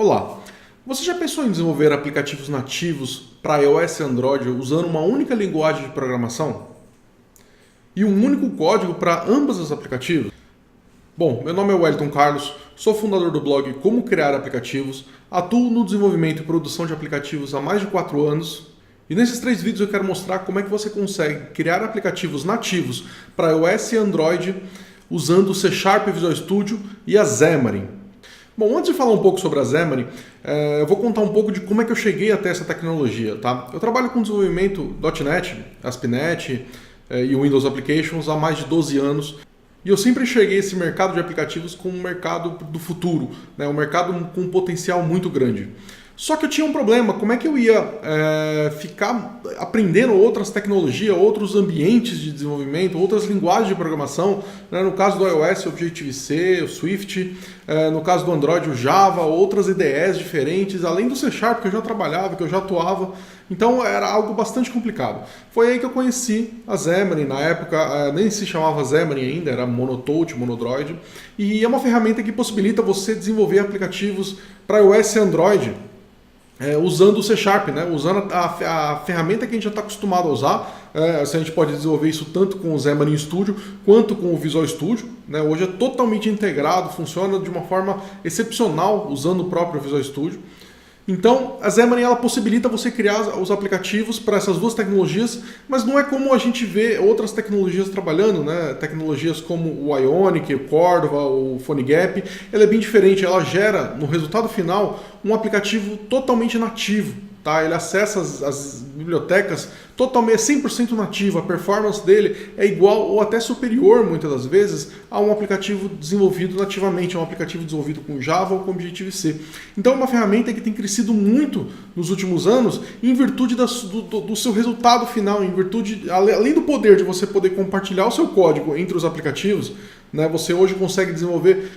Olá, você já pensou em desenvolver aplicativos nativos para iOS e Android usando uma única linguagem de programação? E um único código para ambos os aplicativos? Bom, meu nome é Wellington Carlos, sou fundador do blog Como Criar Aplicativos, atuo no desenvolvimento e produção de aplicativos há mais de 4 anos e nesses 3 vídeos eu quero mostrar como é que você consegue criar aplicativos nativos para iOS e Android usando o C Sharp, Visual Studio e a Xamarin. Bom, antes de falar um pouco sobre a Xamarin, eu vou contar um pouco de como é que eu cheguei até essa tecnologia, tá? Eu trabalho com desenvolvimento .NET, ASP.NET e Windows Applications há mais de 12 anos e eu sempre enxerguei esse mercado de aplicativos como um mercado do futuro, né? Um mercado com um potencial muito grande. Só que eu tinha um problema, como é que eu ia ficar aprendendo outras tecnologias, outros ambientes de desenvolvimento, outras linguagens de programação, né? No caso do iOS, o Objective-C, o Swift, no caso do Android, o Java, outras IDEs diferentes, além do C Sharp, que eu já trabalhava, que eu já atuava, então era algo bastante complicado. Foi aí que eu conheci a Xamarin, na época nem se chamava Xamarin ainda, era Monotoad, Monodroid, e é uma ferramenta que possibilita você desenvolver aplicativos para iOS e Android, usando o C Sharp, né? Usando a ferramenta que a gente já está acostumado a usar. A gente pode desenvolver isso tanto com o Xamarin Studio quanto com o Visual Studio, né? Hoje é totalmente integrado, funciona de uma forma excepcional usando o próprio Visual Studio. Então, a Xamarin ela possibilita você criar os aplicativos para essas duas tecnologias, mas não é como a gente vê outras tecnologias trabalhando, né? Tecnologias como o Ionic, o Cordova, o PhoneGap, ela é bem diferente, ela gera, no resultado final, um aplicativo totalmente nativo, tá? Ele acessa as bibliotecas totalmente 100% nativo, a performance dele é igual ou até superior, muitas das vezes, a um aplicativo desenvolvido nativamente, um aplicativo desenvolvido com Java ou com Objective-C. Então é uma ferramenta que tem crescido muito nos últimos anos em virtude do seu resultado final, em virtude, além do poder de você poder compartilhar o seu código entre os aplicativos, né, você hoje consegue desenvolver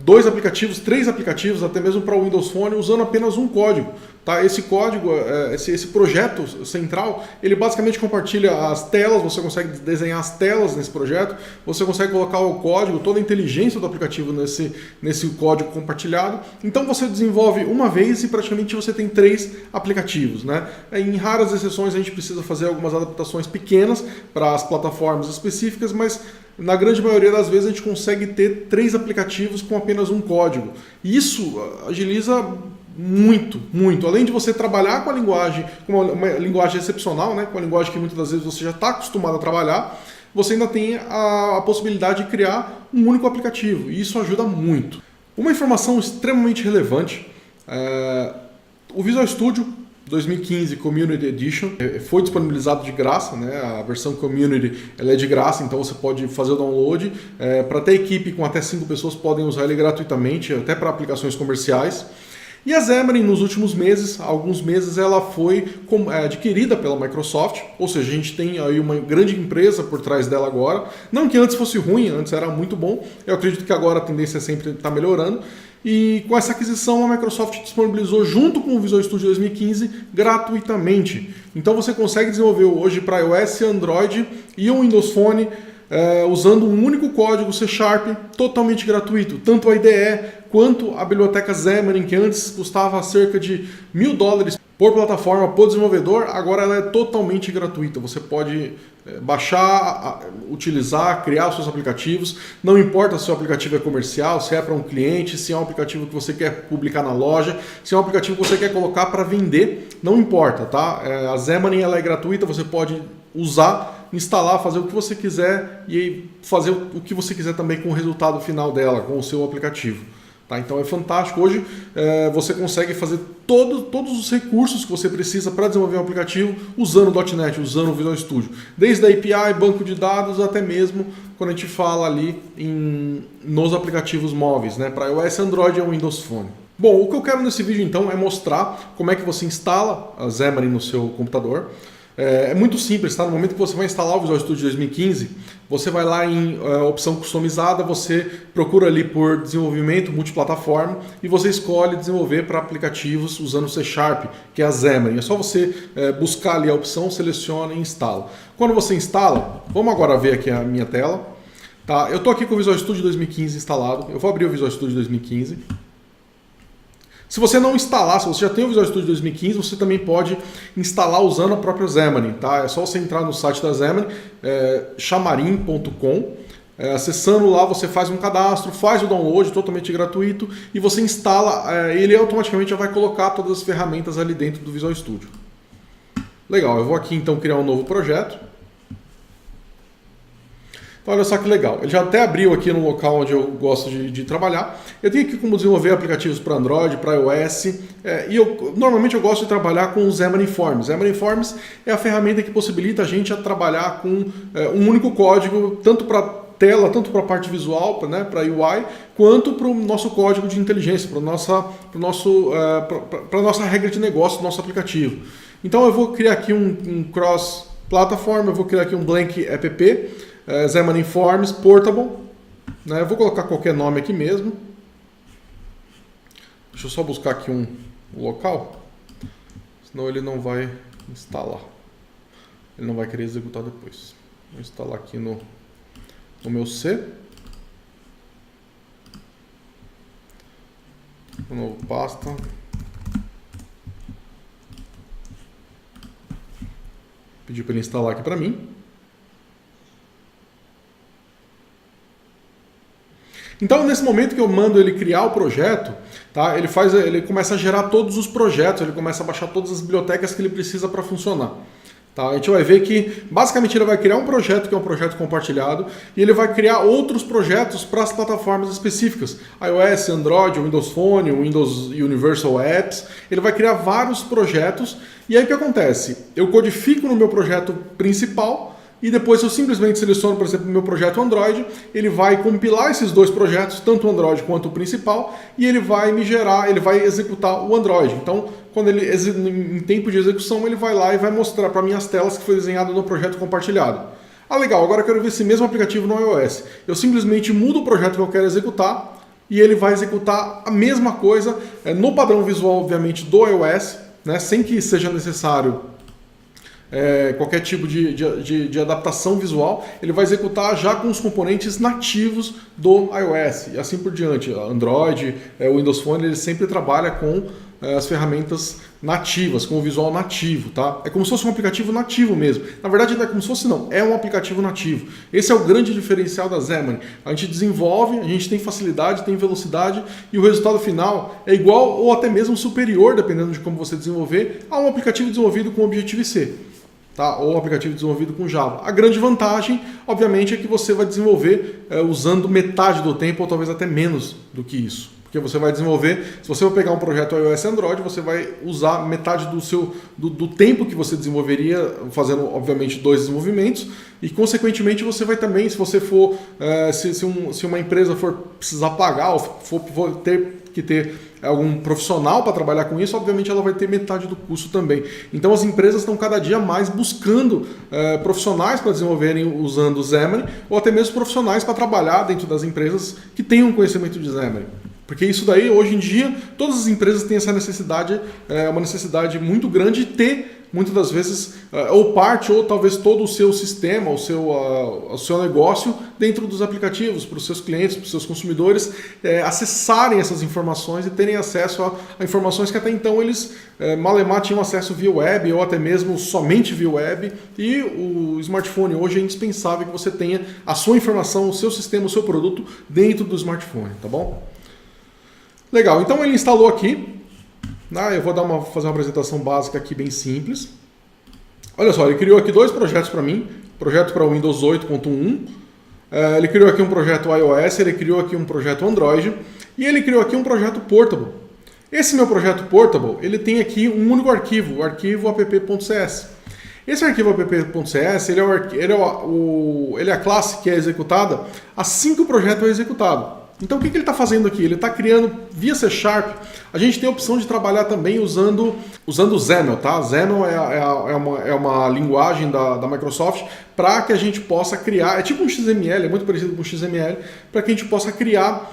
2 aplicativos, 3 aplicativos, até mesmo para o Windows Phone, usando apenas um código. Tá? Esse código, esse projeto central, ele basicamente compartilha as telas, você consegue desenhar as telas nesse projeto, você consegue colocar o código, toda a inteligência do aplicativo nesse código compartilhado. Então você desenvolve uma vez e praticamente você tem 3 aplicativos. Né? Em raras exceções a gente precisa fazer algumas adaptações pequenas para as plataformas específicas, mas na grande maioria das vezes a gente consegue ter 3 aplicativos com apenas um código. Isso agiliza muito, muito. Além de você trabalhar com a linguagem, com uma linguagem excepcional, né? Com uma linguagem que muitas das vezes você já está acostumado a trabalhar, você ainda tem a possibilidade de criar um único aplicativo. E isso ajuda muito. Uma informação extremamente relevante, o Visual Studio 2015 Community Edition foi disponibilizado de graça, né? A versão Community ela é de graça, então você pode fazer o download. Para ter equipe com até 5 pessoas podem usar ele gratuitamente, até para aplicações comerciais. E a Xamarin, nos últimos meses, há alguns meses, ela foi adquirida pela Microsoft, ou seja, a gente tem aí uma grande empresa por trás dela agora. Não que antes fosse ruim, antes era muito bom, eu acredito que agora a tendência sempre está melhorando. E com essa aquisição a Microsoft disponibilizou junto com o Visual Studio 2015 gratuitamente. Então você consegue desenvolver hoje para iOS, Android e o Windows Phone usando um único código C Sharp totalmente gratuito. Tanto a IDE quanto a biblioteca Xamarin, que antes custava cerca de $1.000 por plataforma, por desenvolvedor, agora ela é totalmente gratuita. Você pode baixar, utilizar, criar os seus aplicativos. Não importa se o aplicativo é comercial, se é para um cliente, se é um aplicativo que você quer publicar na loja, se é um aplicativo que você quer colocar para vender, não importa, tá? A Xamarin ela é gratuita, você pode usar, instalar, fazer o que você quiser e fazer o que você quiser também com o resultado final dela, com o seu aplicativo. Tá? Então é fantástico. Hoje você consegue fazer todos os recursos que você precisa para desenvolver um aplicativo usando o .NET, usando o Visual Studio. Desde a API, banco de dados, até mesmo quando a gente fala ali nos aplicativos móveis, né? Para iOS, Android e Windows Phone. Bom, o que eu quero nesse vídeo então é mostrar como é que você instala a Xamarin no seu computador. É muito simples, tá? No momento que você vai instalar o Visual Studio 2015, você vai lá em opção customizada, você procura ali por desenvolvimento multiplataforma e você escolhe desenvolver para aplicativos usando C Sharp, que é a Xamarin. É só você buscar ali a opção, seleciona e instala. Quando você instala, vamos agora ver aqui a minha tela. Tá? Eu estou aqui com o Visual Studio 2015 instalado, eu vou abrir o Visual Studio 2015. Se você não instalar, se você já tem o Visual Studio 2015, você também pode instalar usando a própria Xamarin, tá? É só você entrar no site da Xamarin, xamarin.com. Acessando lá, você faz um cadastro, faz o download totalmente gratuito e você instala, ele automaticamente já vai colocar todas as ferramentas ali dentro do Visual Studio. Legal, eu vou aqui então criar um novo projeto. Então, olha só que legal, ele já até abriu aqui no local onde eu gosto de trabalhar. Eu tenho aqui como desenvolver aplicativos para Android, para iOS, e normalmente eu gosto de trabalhar com o Xamarin Forms. Xamarin Forms é a ferramenta que possibilita a gente a trabalhar com um único código, tanto para tela, tanto para a parte visual, né, para UI, quanto para o nosso código de inteligência, para a nossa regra de negócio do nosso aplicativo. Então eu vou criar aqui um cross-platform, eu vou criar aqui um blank app, Xamarin Forms Portable, né? Eu vou colocar qualquer nome aqui mesmo. Deixa eu só buscar aqui um local, senão ele não vai instalar. Ele não vai querer executar depois. Vou instalar aqui no meu C. Um novo pasta. Pedi para ele instalar aqui para mim. Então, nesse momento que eu mando ele criar o projeto, tá, ele começa a gerar todos os projetos, ele começa a baixar todas as bibliotecas que ele precisa para funcionar. Tá? A gente vai ver que, basicamente, ele vai criar um projeto que é um projeto compartilhado e ele vai criar outros projetos para as plataformas específicas. iOS, Android, Windows Phone, Windows Universal Apps. Ele vai criar vários projetos e aí o que acontece? Eu codifico no meu projeto principal e depois eu simplesmente seleciono, por exemplo, o meu projeto Android, ele vai compilar esses dois projetos, tanto o Android quanto o principal, e ele vai ele vai executar o Android. Então, quando ele em tempo de execução, ele vai lá e vai mostrar para mim as telas que foi desenhado no projeto compartilhado. Ah, legal, agora eu quero ver esse mesmo aplicativo no iOS. Eu simplesmente mudo o projeto que eu quero executar e ele vai executar a mesma coisa no padrão visual, obviamente, do iOS, né, sem que seja necessário qualquer tipo de adaptação visual, ele vai executar já com os componentes nativos do iOS e assim por diante. Android, o Windows Phone, ele sempre trabalha com as ferramentas nativas, com o visual nativo, tá? É como se fosse um aplicativo nativo mesmo. Na verdade, não é como se fosse não, é um aplicativo nativo. Esse é o grande diferencial da Xamarin. A gente desenvolve, a gente tem facilidade, tem velocidade e o resultado final é igual ou até mesmo superior, dependendo de como você desenvolver, a um aplicativo desenvolvido com Objective-C. Tá? Ou aplicativo desenvolvido com Java. A grande vantagem, obviamente, é que você vai desenvolver usando metade do tempo, ou talvez até menos do que isso. Porque você vai desenvolver, se você for pegar um projeto iOS e Android, você vai usar metade do tempo que você desenvolveria, fazendo, obviamente, 2 desenvolvimentos, e, consequentemente, você vai também, se você for, se uma empresa for precisar pagar, ou for ter que ter algum profissional para trabalhar com isso, obviamente ela vai ter metade do custo também. Então as empresas estão cada dia mais buscando profissionais para desenvolverem usando o Xamarin, ou até mesmo profissionais para trabalhar dentro das empresas que tenham conhecimento de Xamarin. Porque isso daí, hoje em dia, todas as empresas têm essa necessidade, uma necessidade muito grande de ter, muitas das vezes, ou parte, ou talvez todo o seu sistema, o seu negócio dentro dos aplicativos, para os seus clientes, para os seus consumidores, acessarem essas informações e terem acesso a informações que até então eles, malemar, tinham acesso via web, ou até mesmo somente via web, e o smartphone hoje é indispensável que você tenha a sua informação, o seu sistema, o seu produto dentro do smartphone, tá bom? Legal, então ele instalou aqui. Eu vou fazer uma apresentação básica aqui bem simples. Olha só, ele criou aqui 2 projetos para mim. Projeto para o Windows 8.1. Ele criou aqui um projeto iOS, ele criou aqui um projeto Android e ele criou aqui um projeto Portable. Esse meu projeto Portable, ele tem aqui um único arquivo, o arquivo app.cs. Esse arquivo app.cs, ele é a classe que é executada assim que o projeto é executado. Então o que ele está fazendo aqui? Ele está criando via C#. A gente tem a opção de trabalhar também usando o XAML, tá? XAML é uma linguagem da Microsoft para que a gente possa criar, é tipo um XML, é muito parecido com o XML, para que a gente possa criar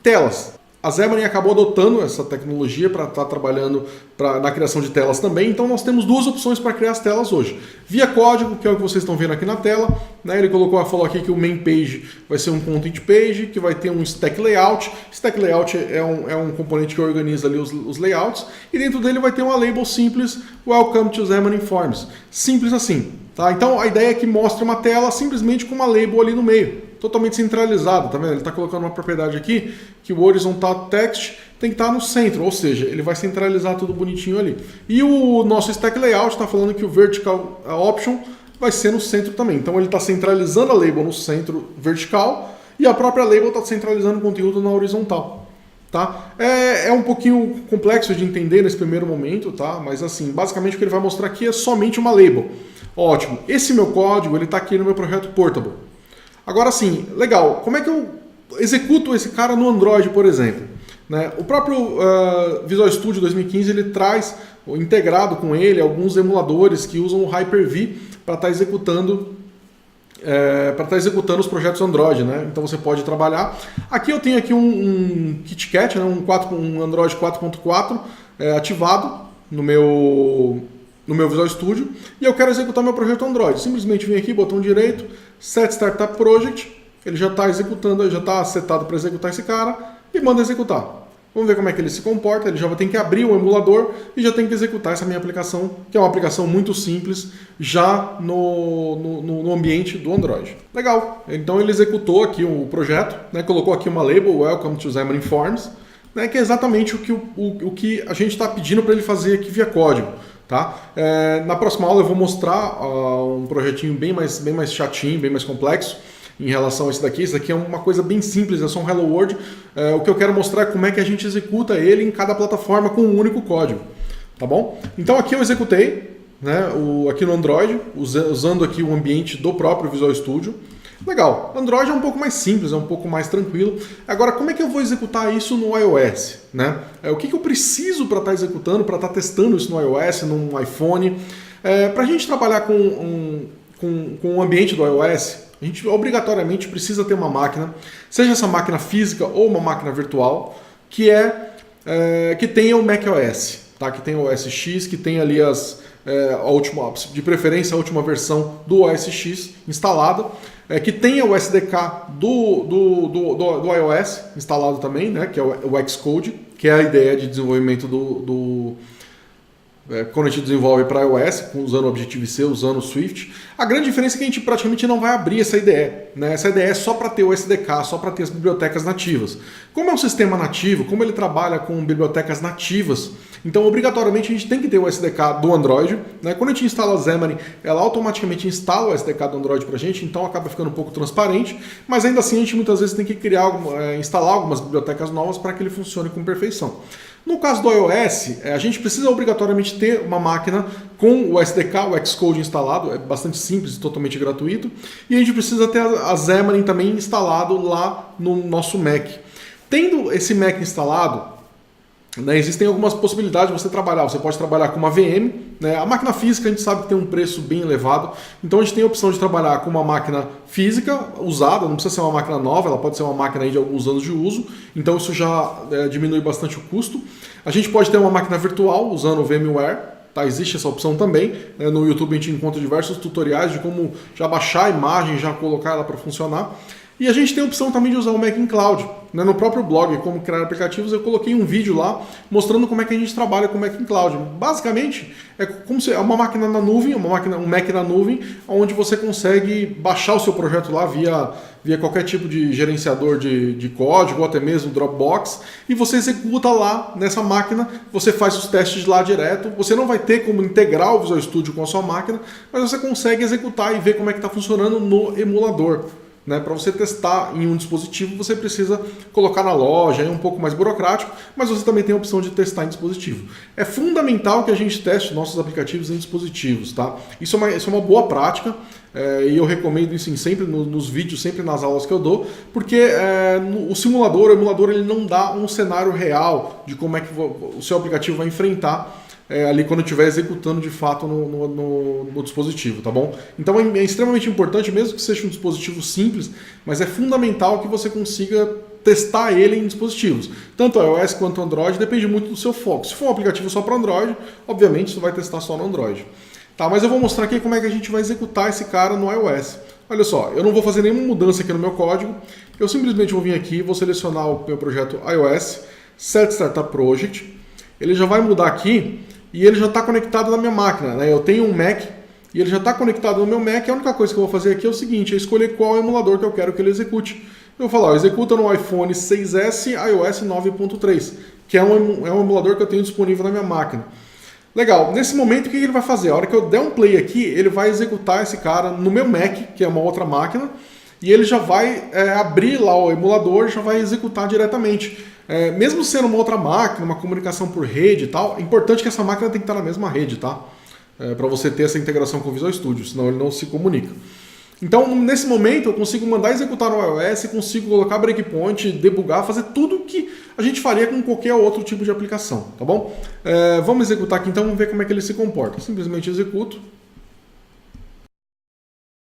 telas. A Xamarin acabou adotando essa tecnologia para estar trabalhando na criação de telas também, então nós temos duas opções para criar as telas hoje. Via código, que é o que vocês estão vendo aqui na tela, né? Ele falou aqui que o main page vai ser um content page, que vai ter um stack layout. Stack layout é um componente que organiza ali os layouts, e dentro dele vai ter uma label simples, Welcome to Xamarin Forms. Simples assim. Tá? Então a ideia é que mostre uma tela simplesmente com uma label ali no meio. Totalmente centralizado, tá vendo? Ele está colocando uma propriedade aqui que o horizontal text tem que estar no centro, ou seja, ele vai centralizar tudo bonitinho ali. E o nosso stack layout está falando que o vertical option vai ser no centro também. Então ele está centralizando a label no centro vertical e a própria label está centralizando o conteúdo na horizontal. Tá? É um pouquinho complexo de entender nesse primeiro momento, tá? Mas assim, basicamente o que ele vai mostrar aqui é somente uma label. Ótimo, esse meu código está aqui no meu projeto Portable. Agora sim, legal, como é que eu executo esse cara no Android, por exemplo? Né? O próprio Visual Studio 2015 ele traz integrado com ele alguns emuladores que usam o Hyper-V para estar executando os projetos Android, né? Então você pode trabalhar. Aqui eu tenho aqui um KitKat, né? um Android 4.4 ativado no meu Visual Studio e eu quero executar meu projeto Android. Simplesmente vim aqui, botão direito, Set Startup Project, ele já está executando, já está setado para executar esse cara e manda executar. Vamos ver como é que ele se comporta, ele já tem que abrir o emulador e já tem que executar essa minha aplicação, que é uma aplicação muito simples, já no ambiente do Android. Legal, então ele executou aqui o projeto, né, colocou aqui uma label, Welcome to Xamarin Forms, né, que é exatamente o que a gente está pedindo para ele fazer aqui via código. Tá? Na próxima aula eu vou mostrar um projetinho bem mais chatinho, bem mais complexo em relação a esse daqui. Esse daqui é uma coisa bem simples, é só um Hello World. O que eu quero mostrar é como é que a gente executa ele em cada plataforma com um único código. Tá bom? Então aqui eu executei, né, aqui no Android, usando aqui o ambiente do próprio Visual Studio. Legal, Android é um pouco mais simples, é um pouco mais tranquilo. Agora, como é que eu vou executar isso no iOS? Né? O que eu preciso para estar executando, para estar testando isso no iOS, no iPhone? Para a gente trabalhar com o ambiente do iOS, a gente obrigatoriamente precisa ter uma máquina, seja essa máquina física ou uma máquina virtual, que tenha o macOS, tá? Que tenha o OS X, que tenha ali de preferência a última versão do OS X instalada, que tenha o SDK do iOS instalado também, né, que é o Xcode, que é a ideia de desenvolvimento quando a gente desenvolve para iOS, usando o Objective-C, usando o Swift. A grande diferença é que a gente praticamente não vai abrir essa IDE. Né? Essa IDE é só para ter o SDK, só para ter as bibliotecas nativas. Como é um sistema nativo, como ele trabalha com bibliotecas nativas, então obrigatoriamente a gente tem que ter o SDK do Android. Né? Quando a gente instala a Xamarin, ela automaticamente instala o SDK do Android para a gente, então acaba ficando um pouco transparente, mas ainda assim a gente muitas vezes tem que instalar algumas bibliotecas novas para que ele funcione com perfeição. No caso do iOS, a gente precisa obrigatoriamente ter uma máquina com o SDK, o Xcode instalado, é bastante simples e totalmente gratuito, e a gente precisa ter a Xamarin também instalado lá no nosso Mac. Tendo esse Mac instalado, né, existem algumas possibilidades de você trabalhar. Você pode trabalhar com uma VM, né? A máquina física a gente sabe que tem um preço bem elevado, então a gente tem a opção de trabalhar com uma máquina física usada, não precisa ser uma máquina nova, ela pode ser uma máquina aí de alguns anos de uso, então isso já diminui bastante o custo. A gente pode ter uma máquina virtual usando o VMware, tá? Existe essa opção também, né? No YouTube a gente encontra diversos tutoriais de como já baixar a imagem, já colocar ela para funcionar. E a gente tem a opção também de usar o Mac in Cloud. Né? No próprio blog, como criar aplicativos, eu coloquei um vídeo lá mostrando como é que a gente trabalha com o Mac in Cloud. Basicamente, é como se é uma máquina na nuvem, um Mac na nuvem, onde você consegue baixar o seu projeto lá via qualquer tipo de gerenciador de código, ou até mesmo Dropbox, e você executa lá nessa máquina, você faz os testes lá direto. Você não vai ter como integrar o Visual Studio com a sua máquina, mas você consegue executar e ver como é que está funcionando no emulador. Né? Para você testar em um dispositivo, você precisa colocar na loja, é um pouco mais burocrático, mas você também tem a opção de testar em dispositivo. É fundamental que a gente teste nossos aplicativos em dispositivos. Tá? Isso é uma boa prática, e eu recomendo isso sempre nos vídeos, sempre nas aulas que eu dou, porque o emulador ele não dá um cenário real de como é que o seu aplicativo vai enfrentar ali quando estiver executando de fato no dispositivo, tá bom? Então é extremamente importante, mesmo que seja um dispositivo simples, mas é fundamental que você consiga testar ele em dispositivos. Tanto iOS quanto Android, depende muito do seu foco. Se for um aplicativo só para Android, obviamente você vai testar só no Android. Tá, mas eu vou mostrar aqui como é que a gente vai executar esse cara no iOS. Olha só, eu não vou fazer nenhuma mudança aqui no meu código, eu simplesmente vou vir aqui, vou selecionar o meu projeto iOS, Set Startup Project, ele já vai mudar aqui e ele já está conectado na minha máquina, né? Eu tenho um Mac e ele já está conectado no meu Mac, a única coisa que eu vou fazer aqui é o seguinte, é escolher qual emulador que eu quero que ele execute. Eu vou falar, ó, executa no iPhone 6S iOS 9.3, que é um emulador que eu tenho disponível na minha máquina. Legal, nesse momento o que ele vai fazer? A hora que eu der um play aqui, ele vai executar esse cara no meu Mac, que é uma outra máquina, e ele já vai abrir lá o emulador, já vai executar diretamente. Mesmo sendo uma outra máquina, uma comunicação por rede e tal, é importante que essa máquina tem que estar na mesma rede, tá? Para você ter essa integração com o Visual Studio, senão ele não se comunica. Então, nesse momento, eu consigo mandar executar no iOS, consigo colocar breakpoint, debugar, fazer tudo que a gente faria com qualquer outro tipo de aplicação, tá bom? Vamos executar aqui então, vamos ver como é que ele se comporta. Simplesmente executo.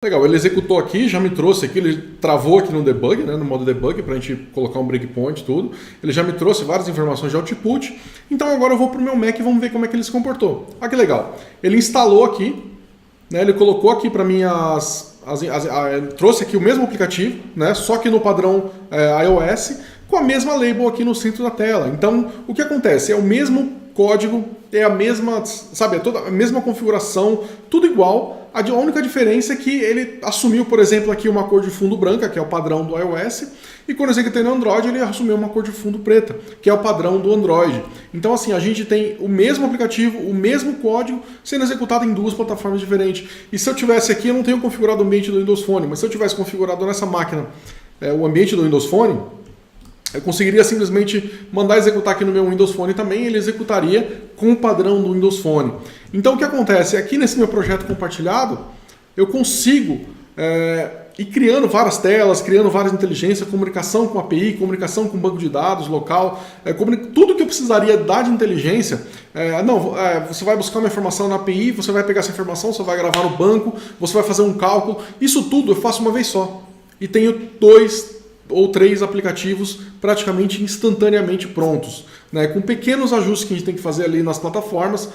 Legal, ele executou aqui, já me trouxe aqui, ele travou aqui no debug, né, no modo debug, para a gente colocar um breakpoint e tudo. Ele já me trouxe várias informações de output. Então agora eu vou para o meu Mac e vamos ver como é que ele se comportou. Ah, que legal. Ele instalou aqui, né, ele colocou aqui para mim trouxe aqui o mesmo aplicativo, né, só que no padrão iOS, com a mesma label aqui no centro da tela. Então, o que acontece? É o mesmo código, é a mesma, sabe, a mesma configuração, tudo igual. A única diferença é que ele assumiu, por exemplo, aqui uma cor de fundo branca, que é o padrão do iOS, e quando eu executei no Android, ele assumiu uma cor de fundo preta, que é o padrão do Android. Então, assim, a gente tem o mesmo aplicativo, o mesmo código, sendo executado em duas plataformas diferentes. E se eu tivesse aqui, eu não tenho configurado o ambiente do Windows Phone, mas se eu tivesse configurado nessa máquina o ambiente do Windows Phone, eu conseguiria simplesmente mandar executar aqui no meu Windows Phone também, ele executaria com o padrão do Windows Phone. Então o que acontece? Aqui nesse meu projeto compartilhado, eu consigo ir criando várias telas, criando várias inteligências, comunicação com API, comunicação com banco de dados local, tudo que eu precisaria dar de inteligência. Você vai buscar uma informação na API, você vai pegar essa informação, você vai gravar no banco, você vai fazer um cálculo. Isso tudo eu faço uma vez só. E tenho 2 ou 3 aplicativos praticamente instantaneamente prontos, né? Com pequenos ajustes que a gente tem que fazer ali nas plataformas,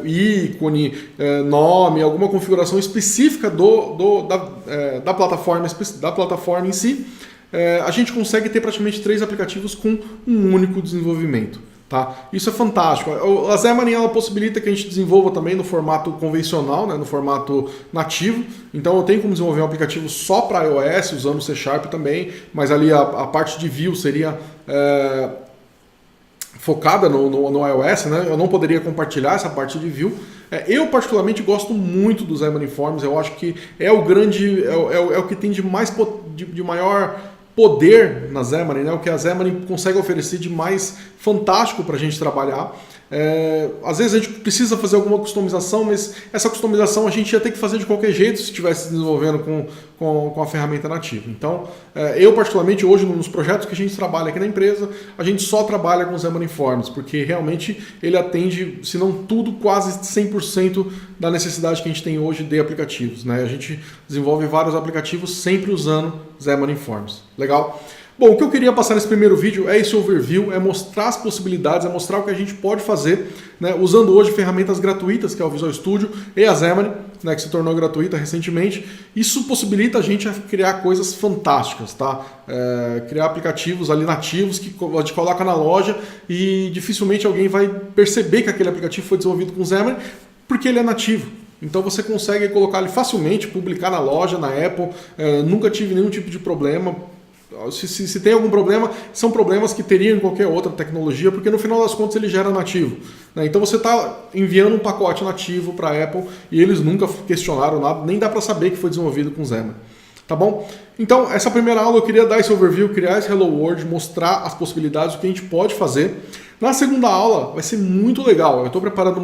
ícone, nome, alguma configuração específica da plataforma em si, a gente consegue ter praticamente 3 aplicativos com um único desenvolvimento. Tá? Isso é fantástico. A Xamarin ela possibilita que a gente desenvolva também no formato convencional, né, no formato nativo. Então eu tenho como desenvolver um aplicativo só para iOS, usando o C# também, mas ali a parte de Vue seria focada no iOS, né? Eu não poderia compartilhar essa parte de Vue. Eu particularmente gosto muito do Xamarin Forms, eu acho que é o grande, é o que tem de maior poder na Xamarin, né? O que a Xamarin consegue oferecer de mais fantástico para a gente trabalhar. Às vezes a gente precisa fazer alguma customização, mas essa customização a gente ia ter que fazer de qualquer jeito se estivesse desenvolvendo com a ferramenta nativa. Então, eu particularmente hoje nos projetos que a gente trabalha aqui na empresa, a gente só trabalha com o Xamarin Forms, porque realmente ele atende, se não tudo, quase 100% da necessidade que a gente tem hoje de aplicativos, né? A gente desenvolve vários aplicativos sempre usando Xamarin Forms. Legal? Bom, o que eu queria passar nesse primeiro vídeo é esse overview, é mostrar as possibilidades, é mostrar o que a gente pode fazer, né, usando hoje ferramentas gratuitas, que é o Visual Studio e a Xamarin, né, que se tornou gratuita recentemente. Isso possibilita a gente a criar coisas fantásticas, tá? Criar aplicativos ali nativos que a gente coloca na loja e dificilmente alguém vai perceber que aquele aplicativo foi desenvolvido com Xamarin, porque ele é nativo. Então você consegue colocar ele facilmente, publicar na loja, na Apple, nunca tive nenhum tipo de problema. Se tem algum problema, são problemas que teriam em qualquer outra tecnologia, porque no final das contas ele gera nativo, né? Então você está enviando um pacote nativo para a Apple e eles nunca questionaram nada, nem dá para saber que foi desenvolvido com Xamarin. Tá bom? Então, essa primeira aula eu queria dar esse overview, criar esse Hello World, mostrar as possibilidades, o que a gente pode fazer. Na segunda aula vai ser muito legal. Eu estou preparando,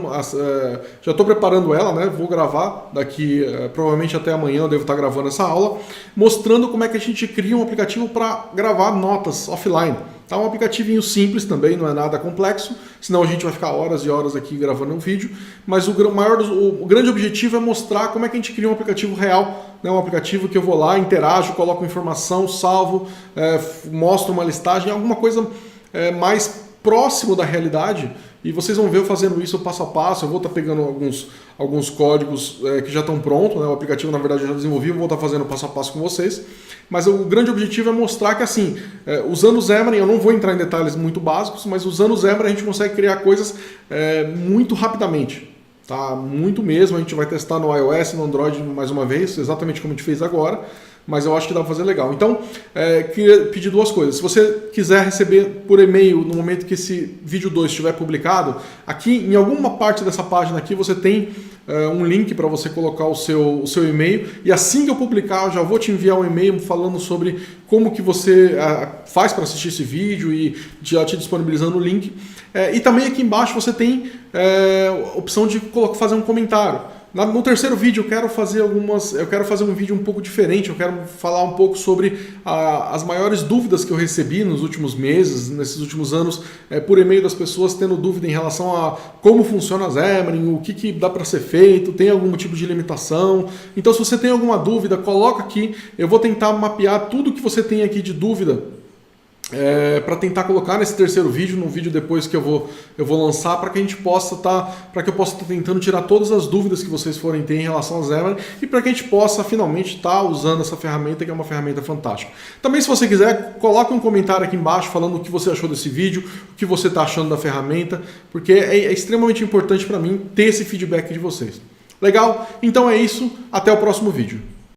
já estou preparando ela, né? Vou gravar daqui, provavelmente até amanhã eu devo estar gravando essa aula, mostrando como é que a gente cria um aplicativo para gravar notas offline. Tá? Um aplicativinho simples também, não é nada complexo, senão a gente vai ficar horas e horas aqui gravando um vídeo. Mas o grande objetivo é mostrar como é que a gente cria um aplicativo real né, um aplicativo que eu vou lá, interajo, coloco informação, salvo, mostro uma listagem, alguma coisa mais próximo da realidade, e vocês vão ver eu fazendo isso passo a passo. Eu vou estar pegando alguns códigos que já estão prontos, né? O aplicativo na verdade eu já desenvolvi, eu vou estar fazendo passo a passo com vocês, mas o grande objetivo é mostrar que assim, usando o Xamarin, eu não vou entrar em detalhes muito básicos, mas usando o Xamarin a gente consegue criar coisas muito rapidamente. Tá? Muito mesmo, a gente vai testar no iOS e no Android mais uma vez, exatamente como a gente fez agora, mas eu acho que dá para fazer legal. Então, queria pedir duas coisas. Se você quiser receber por e-mail no momento que esse vídeo 2 estiver publicado, aqui em alguma parte dessa página aqui você tem um link para você colocar o seu e-mail, e assim que eu publicar eu já vou te enviar um e-mail falando sobre como que você faz para assistir esse vídeo e já te disponibilizando o link. E também aqui embaixo você tem a opção de fazer um comentário. No terceiro vídeo eu quero fazer um vídeo um pouco diferente, eu quero falar um pouco sobre as maiores dúvidas que eu recebi nos últimos meses, nesses últimos anos, por e-mail das pessoas tendo dúvida em relação a como funciona a Xamarin, o que dá para ser feito, tem algum tipo de limitação. Então se você tem alguma dúvida, coloca aqui, eu vou tentar mapear tudo que você tem aqui de dúvida, para tentar colocar nesse terceiro vídeo, no vídeo depois que eu vou lançar, para que a gente possa para que eu possa estar tentando tirar todas as dúvidas que vocês forem ter em relação ao Xamarin, e para que a gente possa finalmente estar usando essa ferramenta, que é uma ferramenta fantástica. Também, se você quiser, coloque um comentário aqui embaixo falando o que você achou desse vídeo, o que você está achando da ferramenta, porque é extremamente importante para mim ter esse feedback de vocês. Legal? Então é isso, até o próximo vídeo.